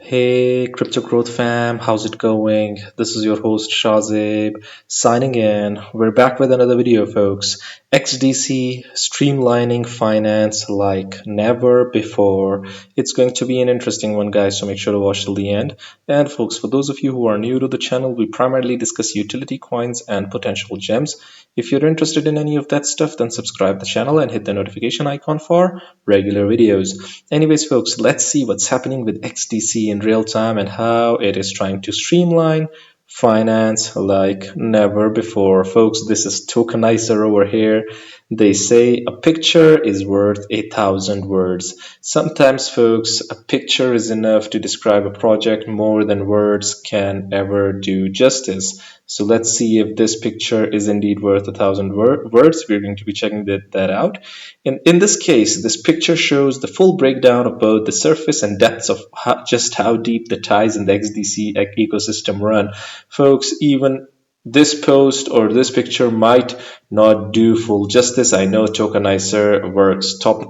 Hey, Crypto Growth fam, how's it going? This is your host Shazib signing in. We're back with another video, folks. XDC streamlining finance like never before. It's going to be an interesting one, guys, so make sure to watch till the end. And, folks, for those of you who are new to the channel, we primarily discuss utility coins and potential gems. If you're interested in any of that stuff, then subscribe the channel and hit the notification icon for regular videos. Anyways, folks, let's see what's happening with XDC in real time and how it is trying to streamline finance like never before. Folks, this is tokenizer over here. They say a picture is worth 1,000 words. Sometimes, folks, a picture is enough to describe a project more than words can ever do justice. So let's see if this picture is indeed worth 1,000 words. We're going to be checking that out. In this case, this picture shows the full breakdown of both the surface and depths of just how deep the ties in the XDC ecosystem run. Folks, even this post or this picture might not do full justice. I know tokenizer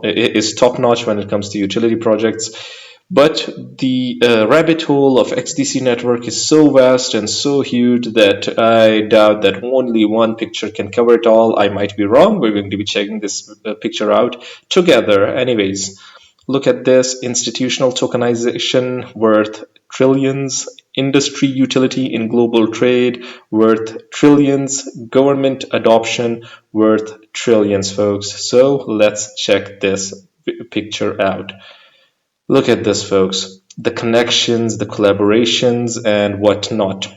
is top notch when it comes to utility projects, but the rabbit hole of XDC network is so vast and so huge that I doubt that only one picture can cover it all. I might be wrong. We're going to be checking this picture out together. Anyways, look at this: institutional tokenization worth trillions, industry utility in global trade worth trillions, government adoption worth trillions, folks. So let's check this picture out. Look at this, folks. The connections, the collaborations, and whatnot.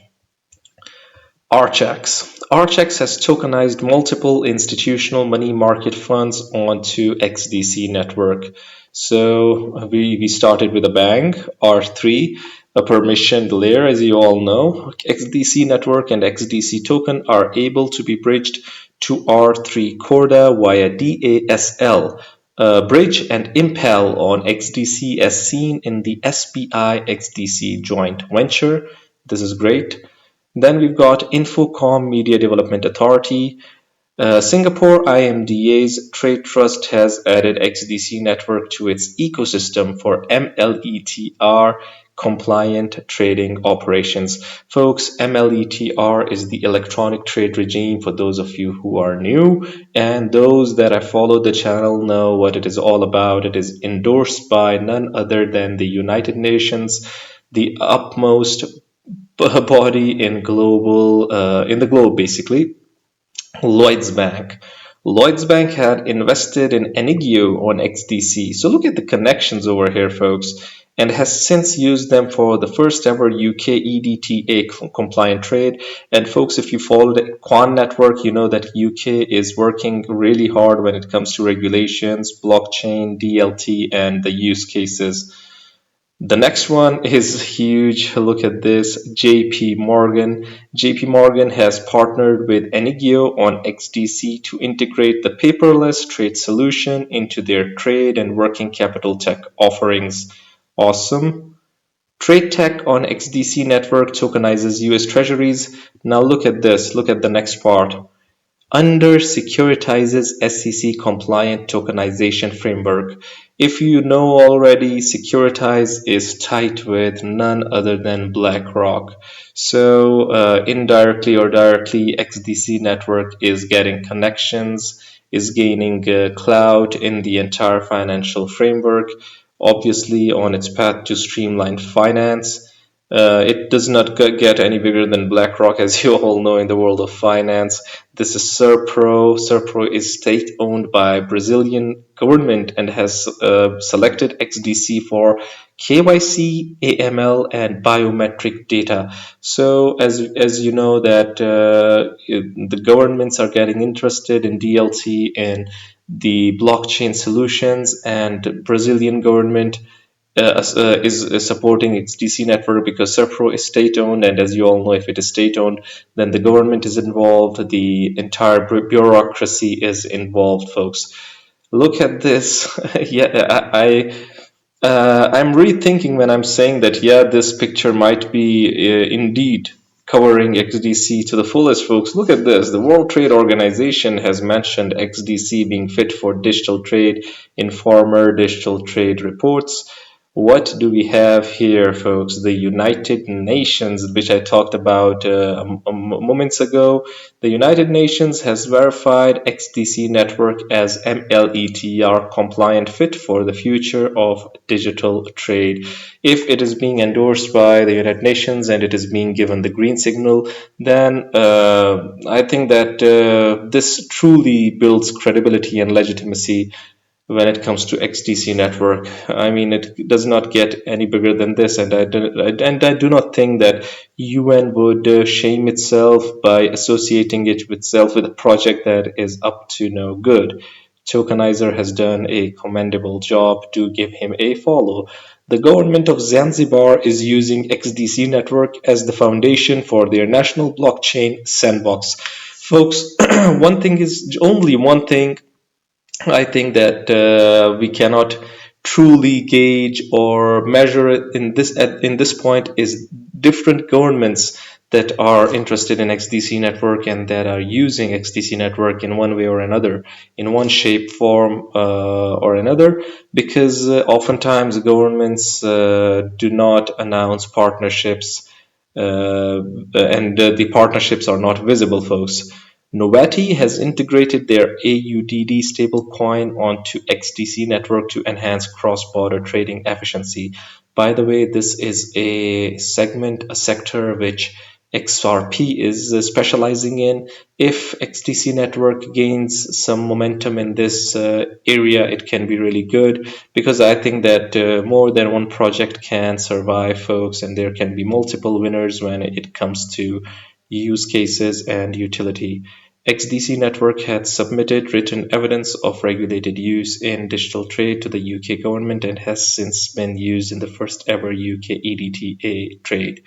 Archax. Archax has tokenized multiple institutional money market funds onto XDC network. So we started with a bang, R3, a permissioned layer, as you all know. XDC network and XDC token are able to be bridged to R3 Corda via DASL. Bridge and Impel on XDC as seen in the SPI XDC joint venture. This is great. Then we've got Infocom Media Development Authority. Singapore IMDA's Trade Trust has added XDC network to its ecosystem for MLETR compliant trading operations. Folks, MLETR is the electronic trade regime for those of you who are new, and those that have followed the channel know what it is all about. It is endorsed by none other than the United Nations, the upmost body in the globe, basically. Lloyds Bank. Lloyds Bank had invested in Enigio on XDC. So look at the connections over here, folks, and has since used them for the first ever UK EDTA compliant trade. And folks, if you follow the Quan network, you know that UK is working really hard when it comes to regulations, blockchain, DLT, and the use cases. The next one is huge. Look at this. JP Morgan. JP Morgan has partnered with Enigio on XDC to integrate the paperless trade solution into their trade and working capital tech offerings. Awesome. Trade Tech on XDC network tokenizes US Treasuries. Now look at this. Look at the next part. Under securitizes SEC compliant tokenization framework. If you know already, Securitize is tied with none other than BlackRock. So indirectly or directly, XDC network is getting connections, is gaining clout in the entire financial framework, obviously on its path to streamline finance. It does not get any bigger than BlackRock, as you all know, in the world of finance. This is Serpro. Serpro is state-owned by Brazilian government and has selected XDC for KYC, AML, and biometric data. So, as you know, that the governments are getting interested in DLT and the blockchain solutions, and Brazilian government is supporting XDC network because Serpro is state-owned, and as you all know, if it is state-owned, then the government is involved, the entire bureaucracy is involved, folks. Look at this. Yeah, I'm rethinking when I'm saying that, yeah, this picture might be indeed covering XDC to the fullest, folks. Look at this. The World Trade Organization has mentioned XDC being fit for digital trade in former digital trade reports. What do we have here, folks? The United Nations, which I talked about moments ago. The United Nations has verified XDC network as MLETR compliant fit for the future of digital trade. If it is being endorsed by the United Nations and it is being given the green signal, then I think that this truly builds credibility and legitimacy when it comes to XDC network. I mean, it does not get any bigger than this, and I do not think that UN would shame itself by associating itself with a project that is up to no good. Tokenizer has done a commendable job. To give him a follow. The government of Zanzibar is using XDC network as the foundation for their national blockchain sandbox. Folks, one thing is only one thing I think that we cannot truly gauge or measure it in this point is different governments that are interested in XDC network and that are using XDC network in one way or another, in one shape, form, or another, because oftentimes governments do not announce partnerships, and the partnerships are not visible, folks. Novati has integrated their AUDD stablecoin onto XDC network to enhance cross-border trading efficiency. By the way, this is a sector which XRP is specializing in. If XDC network gains some momentum in this area, it can be really good, because I think that more than one project can survive, folks, and there can be multiple winners when it comes to use cases and utility. XDC Network had submitted written evidence of regulated use in digital trade to the UK government and has since been used in the first ever UK EDTA trade.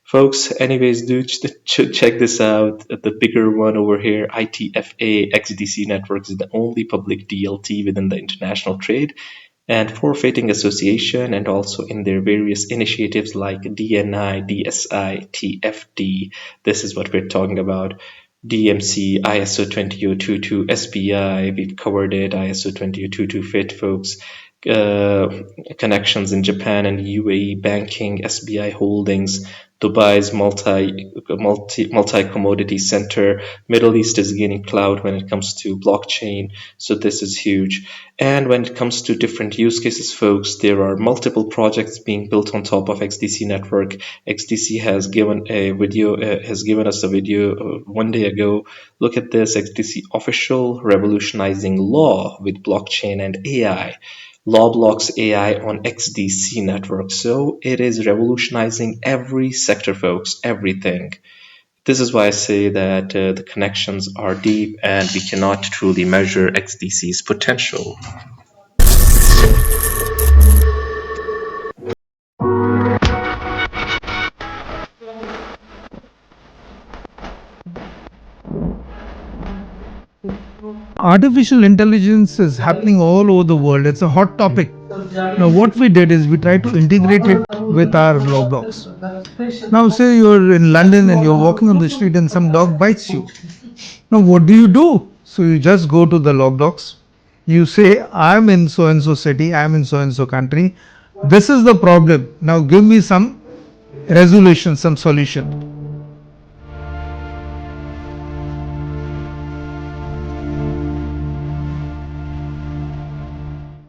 Folks, anyways, do check this out. The bigger one over here, ITFA XDC Network, is the only public DLT within the international trade and forfeiting association, and also in their various initiatives like DNI, DSI, TFD. This is what we're talking about. DMC, ISO 20022, SPI, we've covered it, ISO 20022 FIT, folks. Connections in Japan and UAE banking, SBI Holdings, Dubai's multi commodity center. Middle East is gaining clout when it comes to blockchain, so this is huge. And when it comes to different use cases, folks, there are multiple projects being built on top of XDC network. XDC has given us a video one day ago. Look at this: XDC official revolutionizing law with blockchain and AI. Law blocks AI on XDC network. So it is revolutionizing every sector, folks, everything. This is why I say that the connections are deep and we cannot truly measure XDC's potential. Artificial intelligence is happening all over the world. It's a hot topic. Now, what we did is we tried to integrate it with our law blocks. Now, say you're in London and you're walking on the street and some dog bites you. Now, what do? So, you just go to the log docs. You say, I'm in so and so city, I'm in so and so country. This is the problem. Now, give me some resolution, some solution.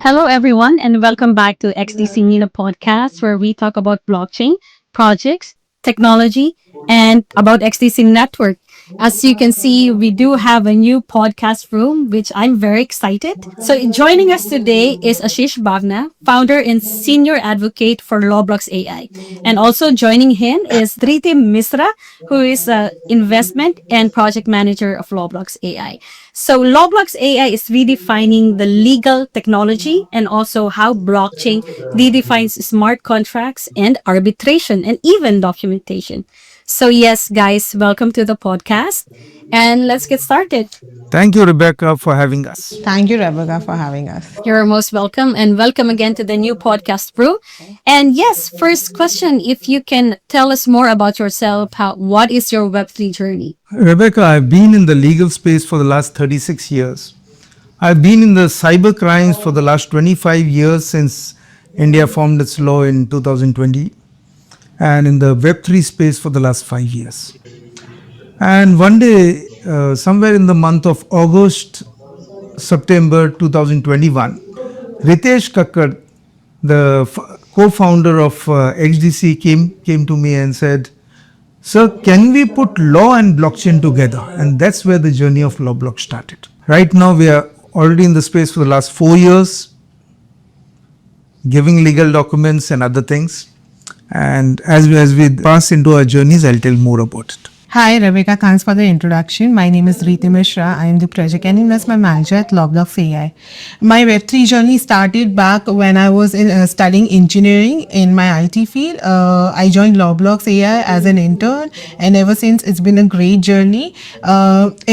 Hello, everyone, and welcome back to XDC Nina podcast, where we talk about blockchain, projects, technology, and about XDC network. As you can see, we do have a new podcast room, which I'm very excited. So joining us today is Ashish Bhavna, founder and senior advocate for Lawblocks AI. And also joining him is Dhriti Misra, who is an investment and project manager of Lawblocks AI. So Lawblocks AI is redefining the legal technology and also how blockchain redefines smart contracts and arbitration and even documentation. So yes, guys, welcome to the podcast and let's get started. Thank you, Rebecca, for having us. Thank you, Rebecca, for having us. You're most welcome and welcome again to the new podcast, bro. And yes, first question, if you can tell us more about yourself, what is your Web3 journey? Rebecca, I've been in the legal space for the last 36 years. I've been in the cyber crimes for the last 25 years since India formed its law in 2020, and in the Web3 space for the last 5 years. And one day, somewhere in the month of August, September 2021, Ritesh Kakkar, the co-founder of XDC, came to me and said, "Sir, can we put law and blockchain together?" And that's where the journey of LawBlock started. Right now, we are already in the space for the last 4 years, giving legal documents and other things. And as we pass into our journeys, I'll tell more about it. Hi, Rebecca. Thanks for the introduction. My name is Reeti Mishra. I am the Project and Investment Manager at LawBlocks AI. My Web3 journey started back when I was studying engineering in my IT field. I joined LawBlocks AI as an intern, and ever since it's been a great journey.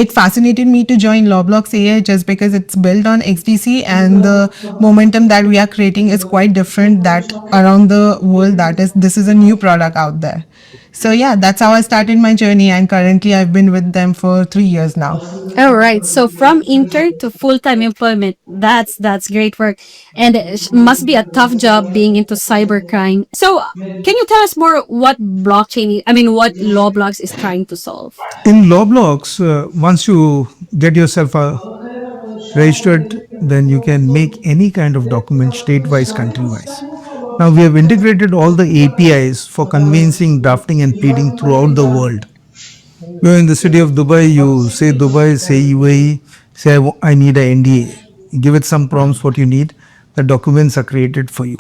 It fascinated me to join LawBlocks AI just because it's built on XDC, and the momentum that we are creating is quite different that around the world. This is a new product out there. So yeah, that's how I started my journey, and currently I've been with them for 3 years now. All right. So from intern to full-time employment, that's great work, and it must be a tough job being into cybercrime. So can you tell us more what what LawBlocks is trying to solve? In LawBlocks, once you get yourself registered, then you can make any kind of document state-wise, country-wise. Now we have integrated all the APIs for conveyancing, drafting and pleading throughout the world. You're in the city of Dubai, you say Dubai, say UAE, say I need a NDA. You give it some prompts what you need, the documents are created for you.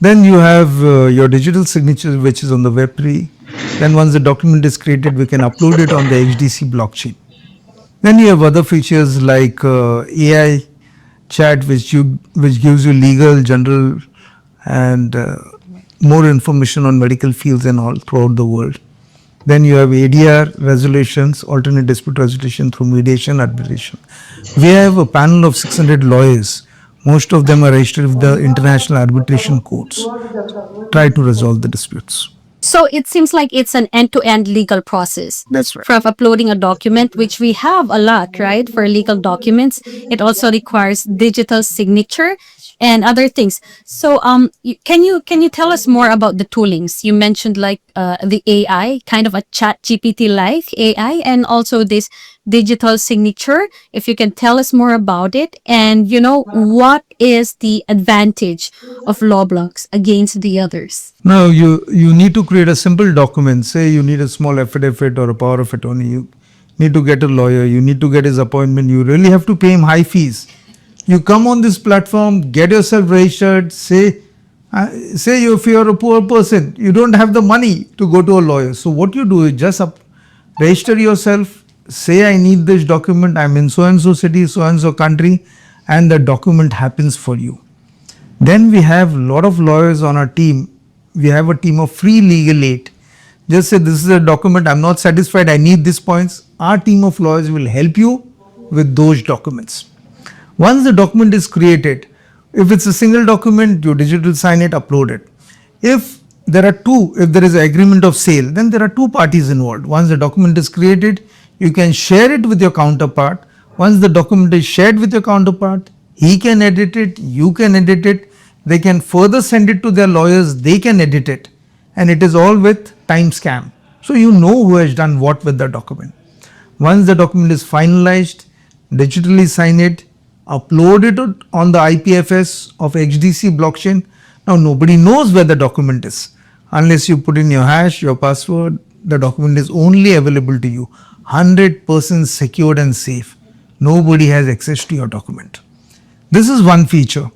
Then you have your digital signature, which is on the Web3. Then once the document is created, we can upload it on the XDC blockchain. Then you have other features like AI chat, which gives you legal, general, and more information on medical fields and all throughout the world. Then you have ADR resolutions, alternate dispute resolution through mediation, arbitration. We have a panel of 600 lawyers. Most of them are registered with the international arbitration courts. Try to resolve the disputes. So it seems like it's an end-to-end legal process. That's right. From uploading a document, which we have a lot, right? For legal documents, it also requires digital signature and other things. So can you tell us more about the toolings? You mentioned like the AI, kind of a chat GPT like AI, and also this digital signature. If you can tell us more about it, and what is the advantage of LawBlocks against the others? Now you need to create a simple document. Say you need a small affidavit or a power of attorney. You need to get a lawyer. You need to get his appointment. You really have to pay him high fees. You come on this platform, get yourself registered. Say if you're a poor person, you don't have the money to go to a lawyer. So what you do is just register yourself. Say I need this document. I'm in so and so city, so and so country, and the document happens for you. Then we have a lot of lawyers on our team. We have a team of free legal aid. Just say this is a document, I'm not satisfied, I need these points. Our team of lawyers will help you with those documents. Once the document is created, if it's a single document, you digital sign it, upload it. If there is an agreement of sale, then there are two parties involved. Once the document is created, you can share it with your counterpart. Once the document is shared with your counterpart, he can edit it, you can edit it, they can further send it to their lawyers, they can edit it, and it is all with timestamp. So you know who has done what with the document. Once the document is finalized, digitally sign it, upload it on the IPFS of XDC blockchain. Now nobody knows where the document is. Unless you put in your hash, your password, the document is only available to you. 100% secured and safe. Nobody has access to your document. This is one feature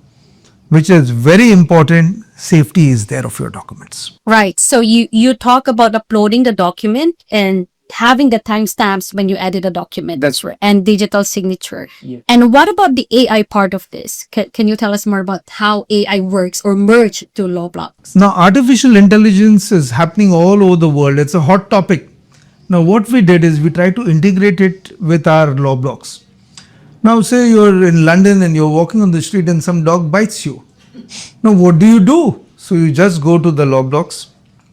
which is very important. Safety is there of your documents. Right. So you talk about uploading the document and having the timestamps when you edit a document. That's right. And digital signature. Yeah. And what about the AI part of this? Can you tell us more about how AI works or merge to LawBlocks? Now, artificial intelligence is happening all over the world. It's a hot topic. Now, what we did is we try to integrate it with our LawBlocks. Now, say you're in London and you're walking on the street and some dog bites you. Now, what do? So you just go to the LawBlocks.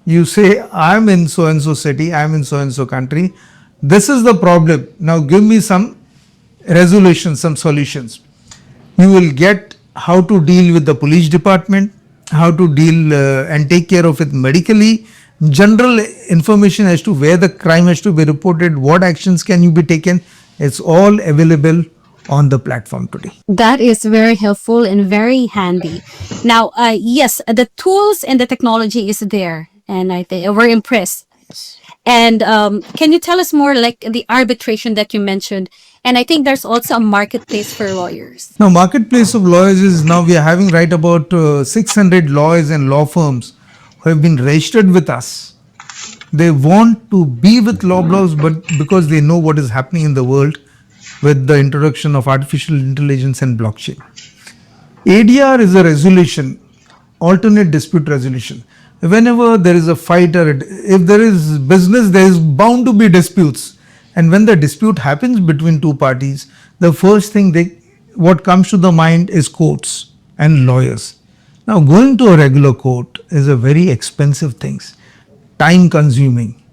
You say, I'm in so and so city, I'm in so and so country. This is the problem. Now give me some resolutions, some solutions. You will get how to deal with the police department, how to deal and take care of it medically, general information as to where the crime has to be reported, what actions can you be taken. It's all available on the platform today. That is very helpful and very handy. Now, yes, the tools and the technology is there, and I think we're impressed. And can you tell us more, like the arbitration that you mentioned? And I think there's also a marketplace for lawyers. Now, marketplace of lawyers is now we are having right about 600 lawyers and law firms who have been registered with us. They want to be with law blogs, but because they know what is happening in the world with the introduction of artificial intelligence and blockchain. ADR is a resolution, alternate dispute resolution. Whenever there is a fight or if there is business, there is bound to be disputes. And when the dispute happens between two parties, the first thing what comes to the mind is courts and lawyers. Now, going to a regular court is a very expensive thing, time consuming.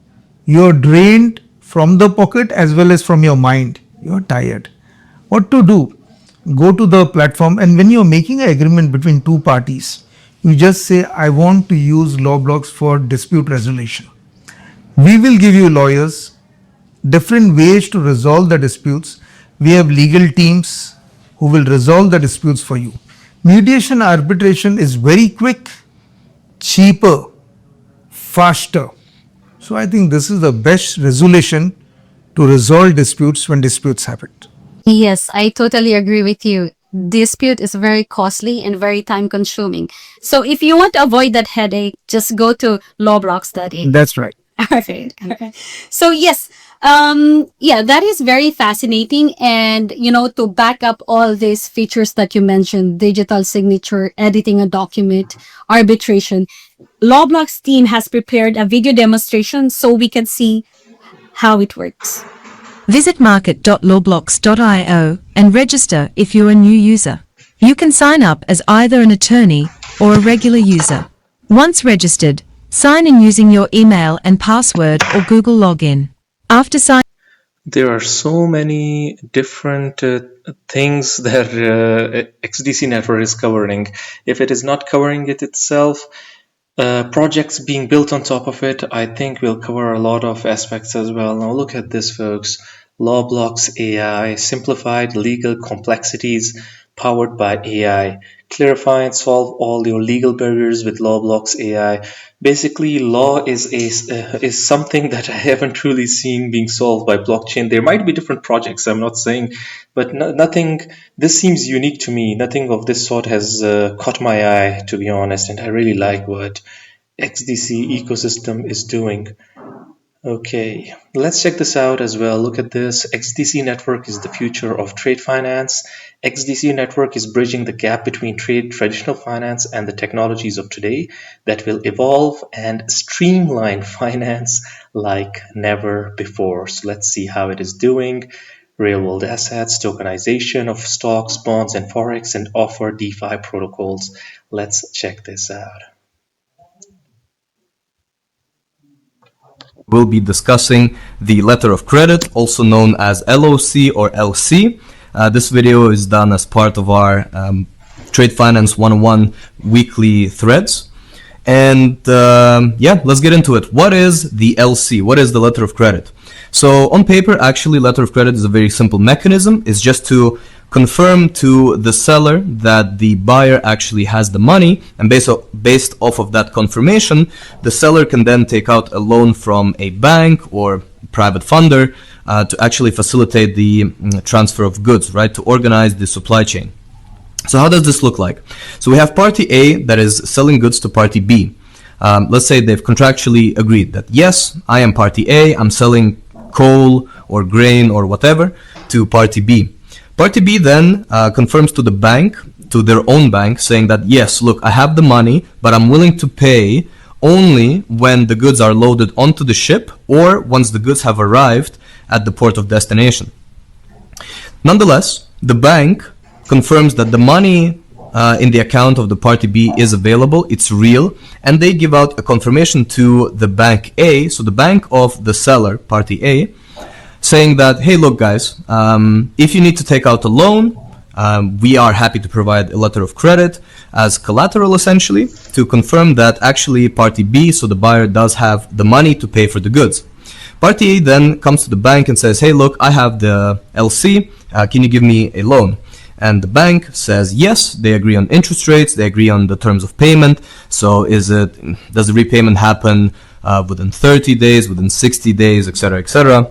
You're drained from the pocket as well as from your mind. You're tired. What to do? Go to the platform, and when you're making an agreement between two parties, you just say, I want to use law blocks for dispute resolution. We will give you lawyers, different ways to resolve the disputes. We have legal teams who will resolve the disputes for you. Mediation arbitration is very quick, cheaper, faster. So I think this is the best resolution to resolve disputes when disputes happen. Yes, I totally agree with you. Dispute is very costly and very time consuming. So if you want to avoid that headache, just go to lawblocks.in. That's right. Okay. So yes, yeah, that is very fascinating. And, to back up all these features that you mentioned, digital signature, editing a document, arbitration, Lawblocks team has prepared a video demonstration so we can see how it works. Visit market.lawblocks.io and register if you're a new user. You can sign up as either an attorney or a regular user. Once registered, sign in using your email and password or Google login. After signing, There are so many different things that XDC Network is covering. If it is not covering it itself, projects being built on top of it, I think we'll cover a lot of aspects as well. Now look at this, folks. Lawblocks AI, simplified legal complexities powered by AI. Clarify and solve all your legal barriers with Lawblocks AI. Basically, law is something that I haven't truly seen being solved by blockchain. There might be different projects, I'm not saying, but nothing. This seems unique to me. Nothing of this sort has caught my eye, to be honest, and I really like what XDC ecosystem is doing. Okay, let's check this out as well. Look at this. XDC Network is the future of trade finance. XDC Network is bridging the gap between traditional finance and the technologies of today that will evolve and streamline finance like never before. So let's see how it is doing. Real world assets, tokenization of stocks, bonds, and forex, and offer DeFi protocols. Let's check this out. We'll be discussing the letter of credit, also known as LOC or LC. This video is done as part of our Trade Finance 101 weekly threads. And yeah, let's get into it. What is the LC? What is the letter of credit? So on paper, actually, letter of credit is a very simple mechanism. It's just to confirm to the seller that the buyer actually has the money, and based off of that confirmation, the seller can then take out a loan from a bank or private funder to actually facilitate the transfer of goods, right, to organize the supply chain. So how does this look like? So we have party A that is selling goods to party B. Let's say they've contractually agreed that, yes, I am party A, I'm selling coal or grain or whatever to party B. Party B then confirms to the bank, to their own bank, saying that, yes, look, I have the money, but I'm willing to pay only when the goods are loaded onto the ship or once the goods have arrived at the port of destination. Nonetheless, the bank confirms that the money in the account of the party B is available, it's real, and they give out a confirmation to the bank A, so the bank of the seller, party A, saying that, hey, look, guys, if you need to take out a loan, we are happy to provide a letter of credit as collateral, essentially, to confirm that actually party B, so the buyer, does have the money to pay for the goods. Party A then comes to the bank and says, hey, look, I have the LC, can you give me a loan? And the bank says yes. They agree on interest rates, they agree on the terms of payment. So does the repayment happen within 30 days, within 60 days, etc., etc.?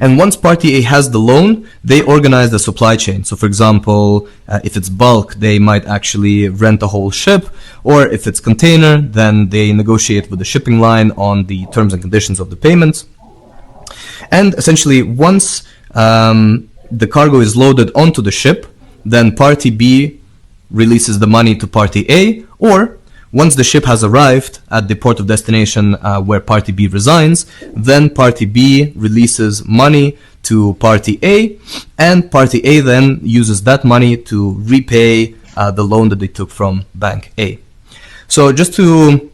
And once party A has the loan, they organize the supply chain. So for example, if it's bulk, they might actually rent a whole ship, or if it's container, then they negotiate with the shipping line on the terms and conditions of the payments. And essentially, once the cargo is loaded onto the ship, then party B releases the money to party A, or once the ship has arrived at the port of destination where party B resides, then party B releases money to party A, and party A then uses that money to repay the loan that they took from bank A. So just to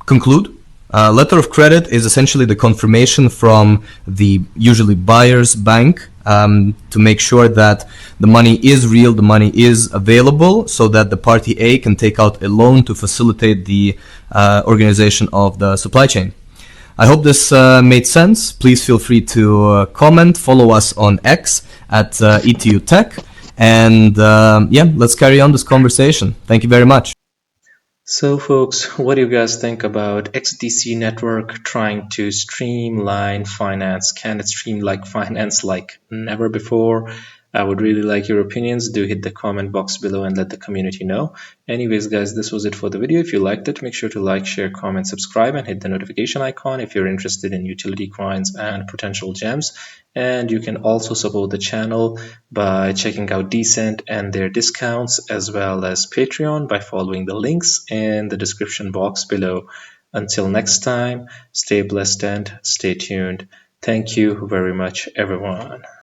conclude, letter of credit is essentially the confirmation from the usually buyer's bank to make sure that the money is real, the money is available, so that the party A can take out a loan to facilitate the organization of the supply chain. I hope this made sense. Please feel free to comment, follow us on X at ETU Tech, and yeah, let's carry on this conversation. Thank you very much. So folks, what do you guys think about XDC network trying to streamline finance? Can it streamline finance like never before? I would really like your opinions. Do hit the comment box below and let the community know. Anyways, guys, this was it for the video. If you liked it, make sure to like, share, comment, subscribe, and hit the notification icon if you're interested in utility coins and potential gems. And you can also support the channel by checking out Decent and their discounts, as well as Patreon by following the links in the description box below. Until next time, stay blessed and stay tuned. Thank you very much, everyone.